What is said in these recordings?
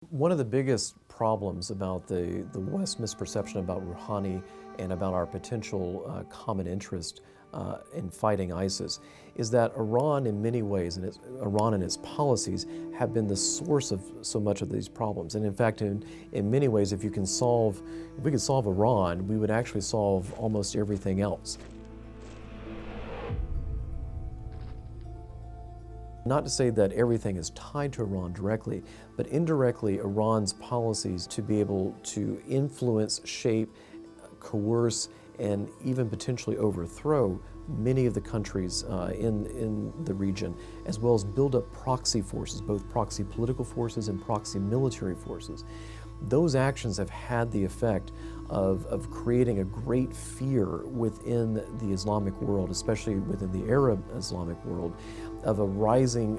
One of the biggest problems about the West misperception about Rouhani and about our potential common interest in fighting ISIS is that Iran in many ways, and Iran and its policies, have been the source of so much of these problems. And in fact, in many ways, if we could solve Iran, we would actually solve almost everything else. Not to say that everything is tied to Iran directly, but indirectly Iran's policies to be able to influence, shape, coerce, and even potentially overthrow many of the countries in the region, as well as build up proxy forces, both proxy political forces and proxy military forces. Those actions have had the effect of creating a great fear within the Islamic world, especially within the Arab Islamic world, of a rising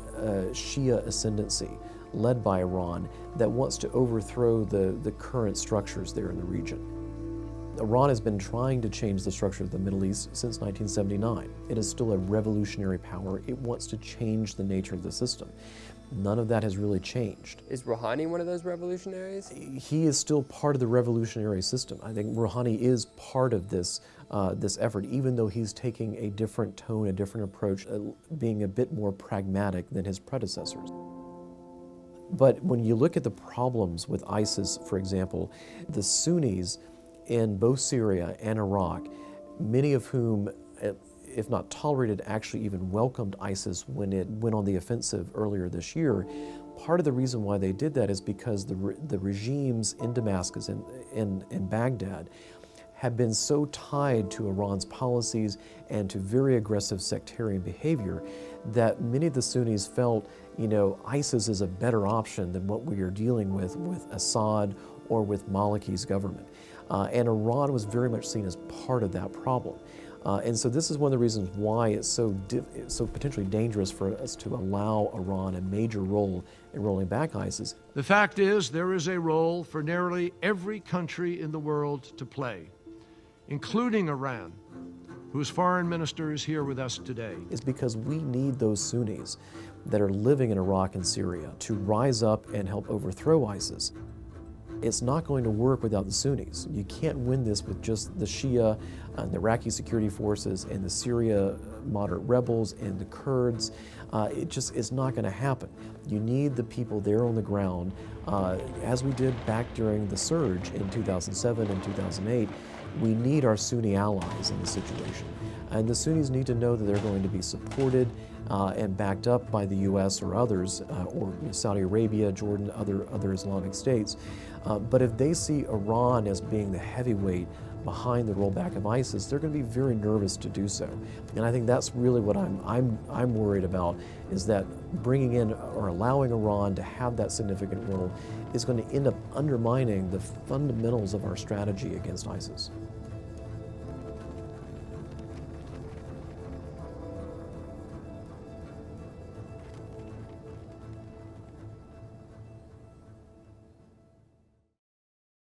Shia ascendency led by Iran that wants to overthrow the current structures there in the region. Iran has been trying to change the structure of the Middle East since 1979. It is still a revolutionary power. It wants to change the nature of the system. None of that has really changed. Is Rouhani one of those revolutionaries? He is still part of the revolutionary system. I think Rouhani is part of this effort, even though he's taking a different tone, a different approach, being a bit more pragmatic than his predecessors. But when you look at the problems with ISIS, for example, the Sunnis in both Syria and Iraq, many of whom, if not tolerated, actually even welcomed ISIS when it went on the offensive earlier this year. Part of the reason why they did that is because the regimes in Damascus and Baghdad have been so tied to Iran's policies and to very aggressive sectarian behavior that many of the Sunnis felt, ISIS is a better option than what we are dealing with Assad or with Maliki's government. And Iran was very much seen as part of that problem. And so this is one of the reasons why it's so potentially dangerous for us to allow Iran a major role in rolling back ISIS. The fact is, there is a role for nearly every country in the world to play, including Iran, whose foreign minister is here with us today. It's because we need those Sunnis that are living in Iraq and Syria to rise up and help overthrow ISIS. It's not going to work without the Sunnis. You can't win this with just the Shia and the Iraqi security forces and the Syria moderate rebels and the Kurds. It's not going to happen. You need the people there on the ground, as we did back during the surge in 2007 and 2008. We need our Sunni allies in the situation. And the Sunnis need to know that they're going to be supported and backed up by the U.S. or others, or Saudi Arabia, Jordan, other Islamic states. But if they see Iran as being the heavyweight behind the rollback of ISIS, they're going to be very nervous to do so. And I think that's really what I'm worried about, is that bringing in or allowing Iran to have that significant role is going to end up undermining the fundamentals of our strategy against ISIS.